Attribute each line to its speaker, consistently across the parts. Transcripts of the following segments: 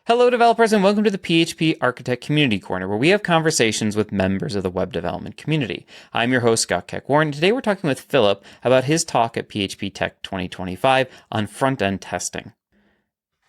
Speaker 1: Hello, developers, and welcome to the PHP Architect Community Corner, where we have conversations with members of the web development community. I'm your host, Scott Keck-Warren. Today we're talking with Philip about his talk at phptek 2025 on front-end testing.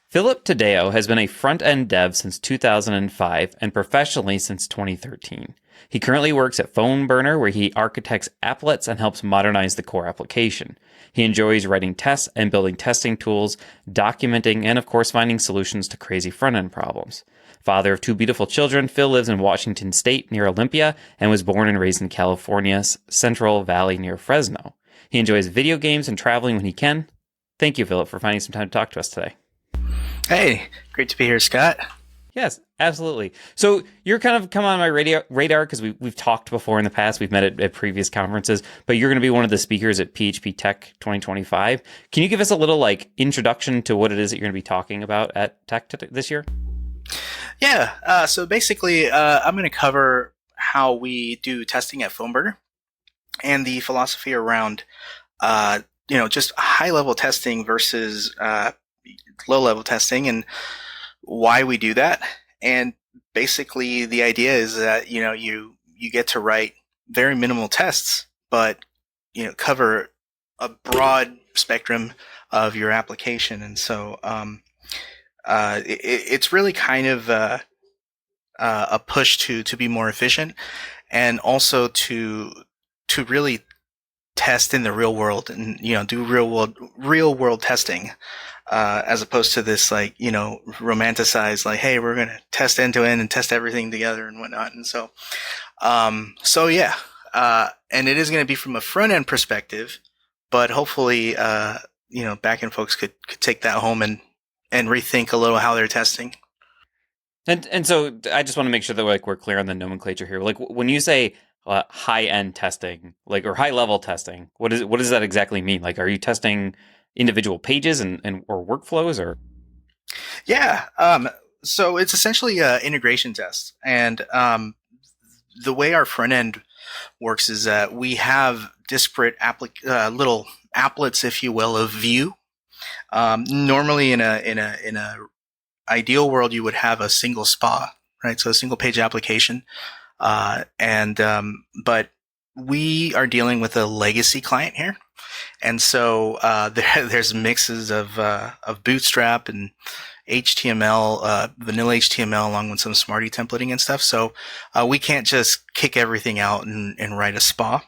Speaker 1: Philip Tadeo has been a front-end dev since 2005 and professionally since 2013. He currently works at PhoneBurner, where he architects applets and helps modernize the core application. He enjoys writing tests and building testing tools, documenting, and of course finding solutions to crazy front-end problems. Father of two beautiful children, Phil lives in Washington State near Olympia and was born and raised in California's Central Valley near Fresno. He enjoys video games and traveling when he can. Thank you, Philip, for finding some time to talk to us today.
Speaker 2: Hey, great to be here, Scott.
Speaker 1: Yes, absolutely. So you're kind of come on my radar because we've talked before in the past. We've met at previous conferences, but you're going to be one of the speakers at PHPtek 2025. Can you give us a little introduction to what it is that you're going to be talking about at Tech this year?
Speaker 2: Yeah. So basically, I'm going to cover how we do testing at PhoneBurner and the philosophy around, just high-level testing versus low-level testing and why we do that. And basically the idea is that, you get to write very minimal tests, but, cover a broad spectrum of your application. And so, it's really kind of a push to be more efficient and also to really test in the real world and, do real world testing. As opposed to this, romanticized, hey, we're going to test end to end and test everything together and whatnot. And so, yeah. And it is going to be from a front end perspective, but hopefully, back end folks could take that home and rethink a little how they're testing.
Speaker 1: And so I just want to make sure that we're clear on the nomenclature here. When you say high end testing, or high level testing, what does that exactly mean? Are you testing individual pages and or workflows or?
Speaker 2: Yeah. So it's essentially an integration test. And the way our front end works is that we have disparate little applets, if you will, of Vue. Normally in a ideal world, you would have a single SPA, right? So a single page application. But we are dealing with a legacy client here. And so there's mixes of Bootstrap and HTML, vanilla HTML, along with some Smarty templating and stuff. So we can't just kick everything out and write a SPA.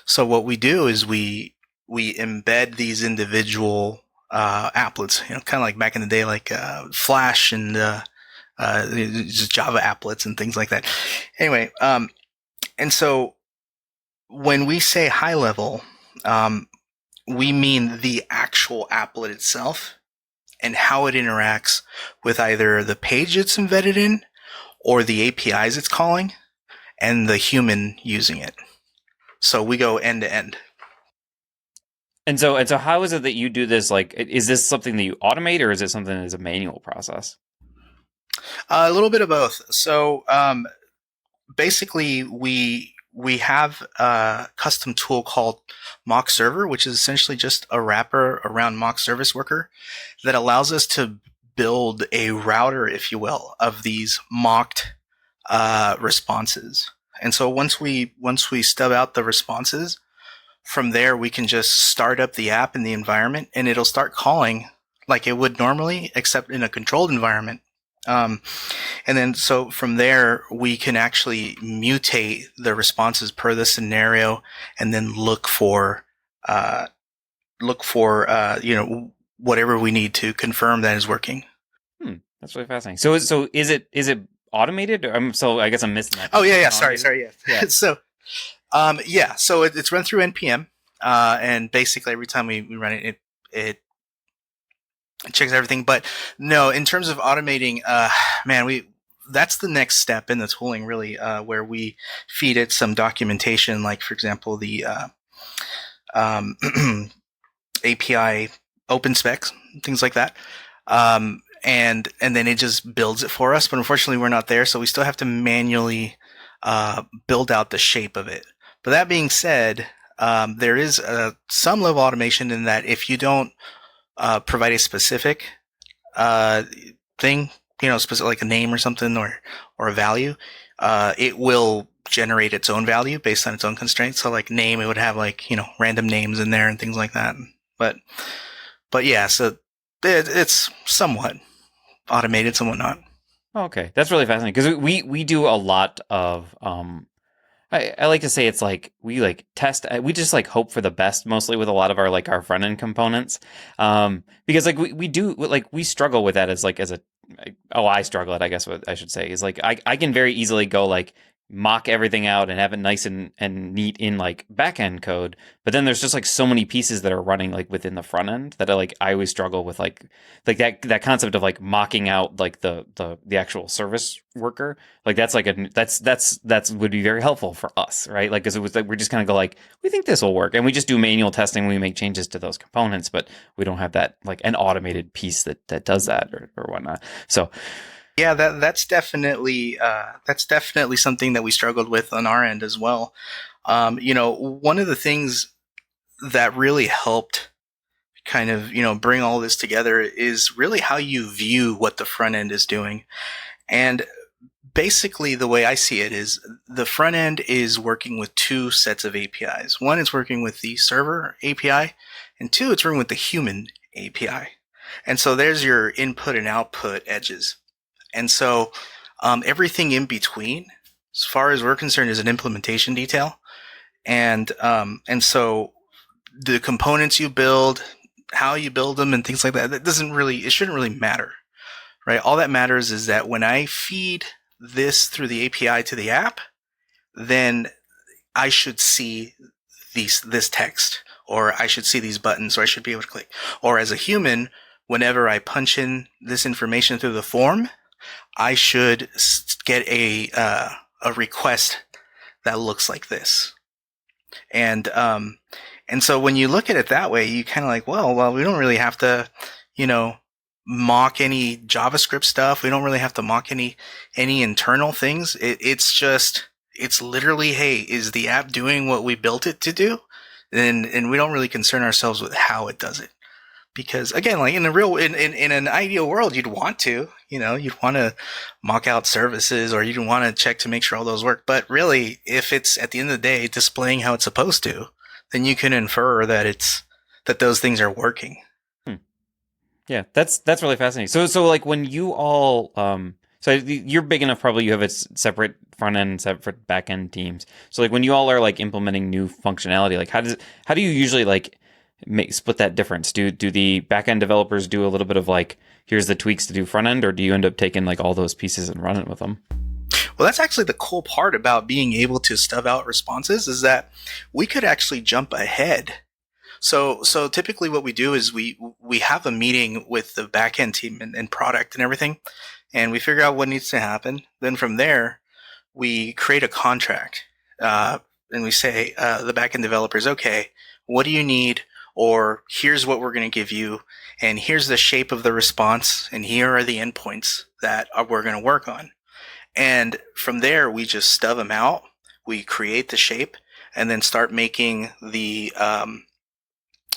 Speaker 2: So what we do is we embed these individual applets, kind of like back in the day, Flash and just Java applets and things like that. Anyway, and so when we say high level, we mean the actual applet itself and how it interacts with either the page it's embedded in or the APIs it's calling and the human using it. So we go end to end.
Speaker 1: And so how is it that you do this? Is this something that you automate or is it something that is a manual process?
Speaker 2: A little bit of both. So basically we have a custom tool called mock server, which is essentially just a wrapper around mock service worker that allows us to build a router, if you will, of these mocked responses. And so once we stub out the responses, from there we can just start up the app in the environment and it'll start calling like it would normally, except in a controlled environment. And then so from there we can actually mutate the responses per the scenario and then look for whatever we need to confirm that is working.
Speaker 1: That's really fascinating. So is it automated? So I guess I'm missing that.
Speaker 2: Oh yeah. Sorry. Yeah. So it's run through NPM, and basically every time we run it checks everything. But no, in terms of automating, that's the next step in the tooling, really, where we feed it some documentation, like for example the API open specs, things like that. And then it just builds it for us. But unfortunately, we're not there, so we still have to manually build out the shape of it. But that being said, There is some level of automation in that if you don't provide a specific uh, thing, specific like a name or something or a value, it will generate its own value based on its own constraints. So like name, it would have like random names in there and things like that. But yeah, so it's somewhat automated, somewhat not.
Speaker 1: Okay, that's really fascinating because we do a lot of I like to say it's like we like test we just like hope for the best mostly with a lot of our like our front end components because like we do like we struggle with that as like as a oh I struggle at I guess what I should say is like I can very easily go like mock everything out and have it nice and neat in like back end code, but then there's just like so many pieces that are running like within the front end that I always struggle with like that concept of like mocking out like the actual service worker like that's like a that's would be very helpful for us, right? Like because it was like we're just kind of go like we think this will work, and we just do manual testing. We make changes to those components, but we don't have that like an automated piece that does that or whatnot. So
Speaker 2: Yeah, that's definitely something that we struggled with on our end as well. One of the things that really helped kind of bring all this together is really how you view what the front end is doing. And basically, the way I see it is the front end is working with two sets of APIs. One is working with the server API, and two, it's working with the human API. And so there's your input and output edges. And so everything in between, as far as we're concerned, is an implementation detail. And so the components you build, how you build them, and things like that, it shouldn't really matter, right? All that matters is that when I feed this through the API to the app, then I should see this text, or I should see these buttons, or I should be able to click. Or as a human, whenever I punch in this information through the form, I should get a request that looks like this. And so when you look at it that way, you kind of like, well, we don't really have to, you know, mock any JavaScript stuff. We don't really have to mock any internal things. It's literally, hey, is the app doing what we built it to do? And we don't really concern ourselves with how it does it. Because again, like in an ideal world, you'd want to, you'd want to mock out services, or you'd want to check to make sure all those work. But really, if it's at the end of the day displaying how it's supposed to, then you can infer that those things are working.
Speaker 1: hmm. Yeah, that's really fascinating. So like when you all so you're big enough probably you have a separate front end, separate back end teams. So like when you all are like implementing new functionality, like how do you usually like split that difference? Do the back end developers do a little bit of like here's the tweaks to do front end, or do you end up taking like all those pieces and running with them?
Speaker 2: Well, that's actually the cool part about being able to stub out responses is that we could actually jump ahead. So typically what we do is we have a meeting with the backend team and product and everything, and we figure out what needs to happen. Then from there, we create a contract, and we say the backend developers, okay, what do you need? Or here's what we're going to give you, and here's the shape of the response, and here are the endpoints that we're going to work on. And from there, we just stub them out. We create the shape, and then start making we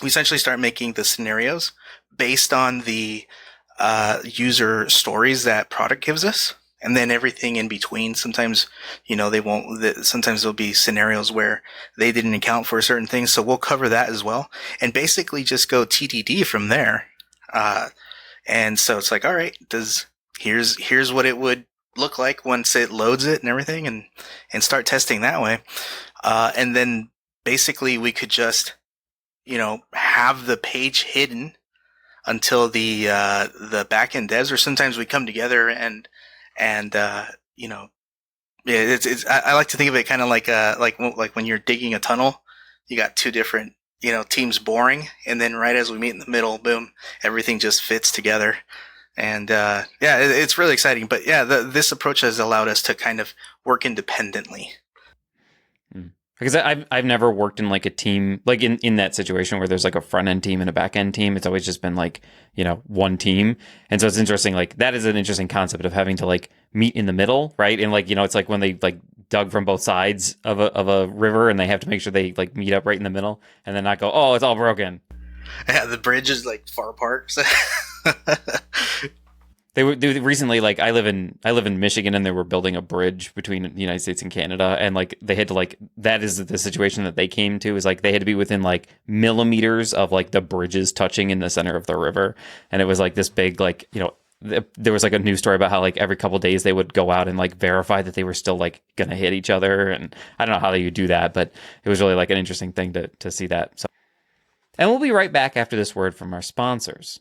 Speaker 2: essentially start making the scenarios based on the user stories that product gives us, and then everything in between. Sometimes, they won't. Sometimes there'll be scenarios where they didn't account for certain things, so we'll cover that as well, and basically just go TDD from there. And so it's like, all right, here's what it would look like once it loads it and everything, and start testing that way. And then basically we could just have the page hidden until the backend devs, or sometimes we come together and it's I like to think of it kind of like when you're digging a tunnel, you got two different teams boring, and then right as we meet in the middle, boom, everything just fits together. And it's really exciting. But yeah, this approach has allowed us to kind of work independently.
Speaker 1: Because I've never worked in like a team, like in that situation where there's like a front end team and a back end team. It's always just been like, one team. And so it's interesting, like that is an interesting concept of having to like meet in the middle, right? And like, it's like when they like dug from both sides of a river and they have to make sure they like meet up right in the middle and then not go, oh, it's all broken.
Speaker 2: Yeah, the bridge is like far apart. So
Speaker 1: They recently, like I live in Michigan, and they were building a bridge between the United States and Canada, and like they had to like that is the situation that they came to, is like they had to be within like millimeters of like the bridges touching in the center of the river, and it was like this big like there was like a news story about how like every couple days they would go out and like verify that they were still like gonna hit each other, and I don't know how you do that, but it was really like an interesting thing to see that. So, and we'll be right back after this word from our sponsors.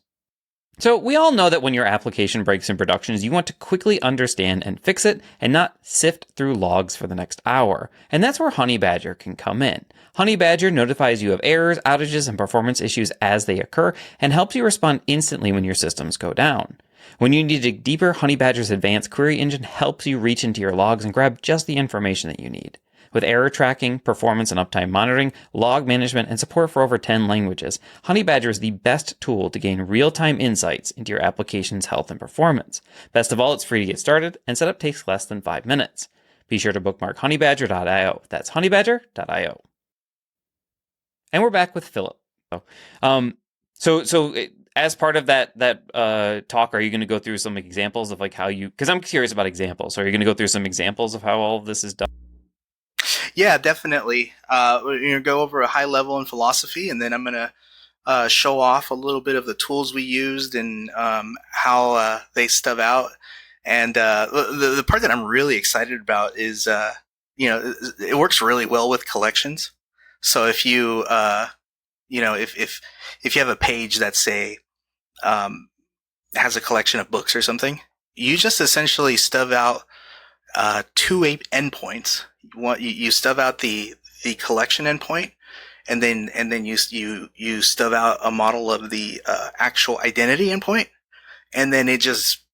Speaker 1: So we all know that when your application breaks in production, you want to quickly understand and fix it and not sift through logs for the next hour. And that's where HoneyBadger can come in. HoneyBadger notifies you of errors, outages, and performance issues as they occur and helps you respond instantly when your systems go down. When you need to dig deeper, HoneyBadger's advanced query engine helps you reach into your logs and grab just the information that you need. With error tracking, performance and uptime monitoring, log management, and support for over 10 languages, HoneyBadger is the best tool to gain real-time insights into your application's health and performance. Best of all, it's free to get started, and setup takes less than 5 minutes. Be sure to bookmark honeybadger.io. That's honeybadger.io. And we're back with Philip. So as part of that talk, are you going to go through some examples of like how you? Because I'm curious about examples. So are you going to go through some examples of how all of this is done?
Speaker 2: yeah, definitely. We're gonna go over a high level in philosophy, and then I'm gonna show off a little bit of the tools we used and how they stub out. And the part that I'm really excited about is, it works really well with collections. So if you, if you have a page that say has a collection of books or something, you just essentially stub out two endpoints. You stub out the collection endpoint, and then you stub out a model of the actual identity endpoint, and then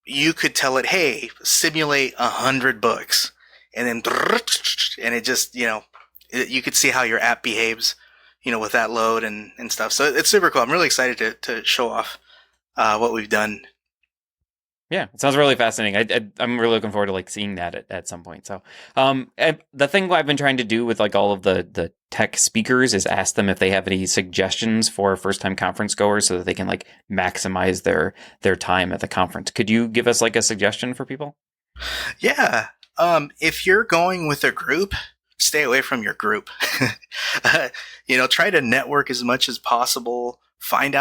Speaker 2: you could tell it, hey, simulate 100 books, and then and it just you could see how your app behaves, with that load and stuff. So it's super cool. I'm really excited to show off what we've done.
Speaker 1: Yeah, it sounds really fascinating. I'm really looking forward to like seeing that at some point. So, the thing I've been trying to do with like all of the tech speakers is ask them if they have any suggestions for first time conference goers so that they can like maximize their time at the conference. Could you give us like a suggestion for people?
Speaker 2: Yeah. If you're going with a group, stay away from your group. Try to network as much as possible. Find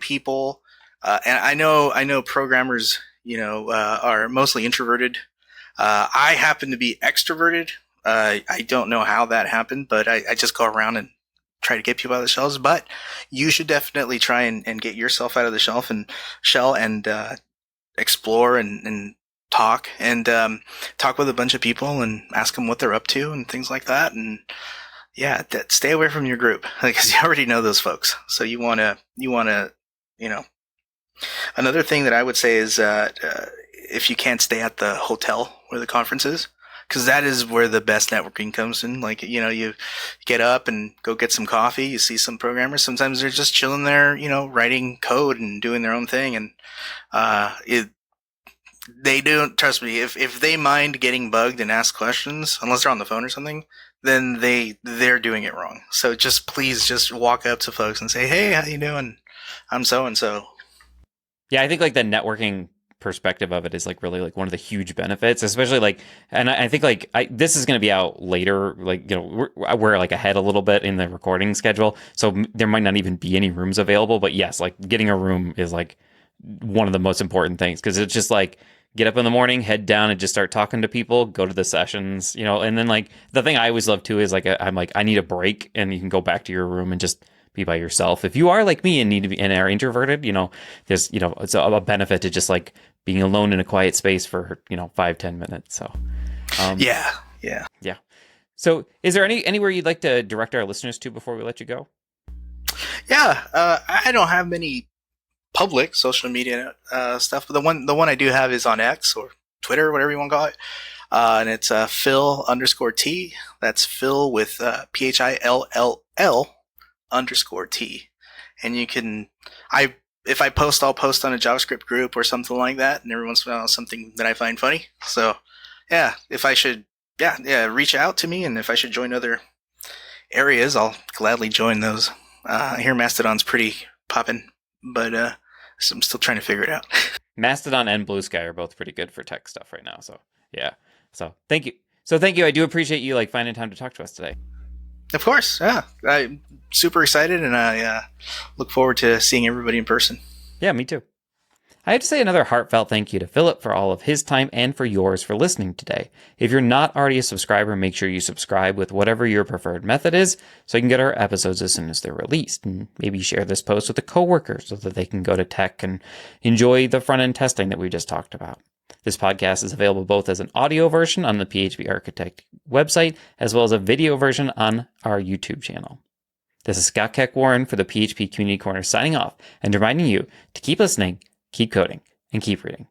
Speaker 2: people. And I know programmers, are mostly introverted. I happen to be extroverted. I don't know how that happened, but I just go around and try to get people out of the shells. But you should definitely try and get yourself out of the shell and explore and talk with a bunch of people and ask them what they're up to and things like that. And yeah, stay away from your group because you already know those folks. So you want to. Another thing that I would say is if you can't stay at the hotel where the conference is, because that is where the best networking comes in. Like, you get up and go get some coffee. You see some programmers. Sometimes they're just chilling there, writing code and doing their own thing. And they don't, trust me, if they mind getting bugged and ask questions, unless they're on the phone or something, then they're doing it wrong. So please just walk up to folks and say, hey, how you doing? I'm so and so.
Speaker 1: Yeah, I think like the networking perspective of it is like really like one of the huge benefits, especially like, and I think like this is going to be out later, like, we're like ahead a little bit in the recording schedule. So there might not even be any rooms available, but yes, like getting a room is like one of the most important things. Cause it's just like, get up in the morning, head down and just start talking to people, go to the sessions, and then like the thing I always love too is like, I'm like, I need a break, and you can go back to your room and just be by yourself. If you are like me and need to be and are introverted, there's, it's a benefit to just like being alone in a quiet space for, 5-10 minutes. So,
Speaker 2: Yeah.
Speaker 1: So is there anywhere you'd like to direct our listeners to before we let you go?
Speaker 2: Yeah. I don't have many public social media stuff, but the one I do have is on X or Twitter, whatever you want to call it. And it's Phil_T. That's Phil with PHILLL_T. And you can, if I post, I'll post on a JavaScript group or something like that, and every once in a while something that I find funny. So, yeah, if I should, reach out to me, and if I should join other areas, I'll gladly join those. I hear Mastodon's pretty poppin', but so I'm still trying to figure it out.
Speaker 1: Mastodon and Blue Sky are both pretty good for tech stuff right now. So yeah. So thank you. I do appreciate you finding time to talk to us today.
Speaker 2: Of course, yeah. I'm super excited, and I look forward to seeing everybody in person.
Speaker 1: Yeah, me too. I have to say another heartfelt thank you to Philip for all of his time and for yours for listening today. If you're not already a subscriber, make sure you subscribe with whatever your preferred method is so you can get our episodes as soon as they're released. And maybe share this post with a coworker so that they can go to tech and enjoy the front-end testing that we just talked about. This podcast is available both as an audio version on the PHP Architect website as well as a video version on our YouTube channel. This is Scott Keck Warren for the PHP Community Corner signing off and reminding you to keep listening, keep coding, and keep reading.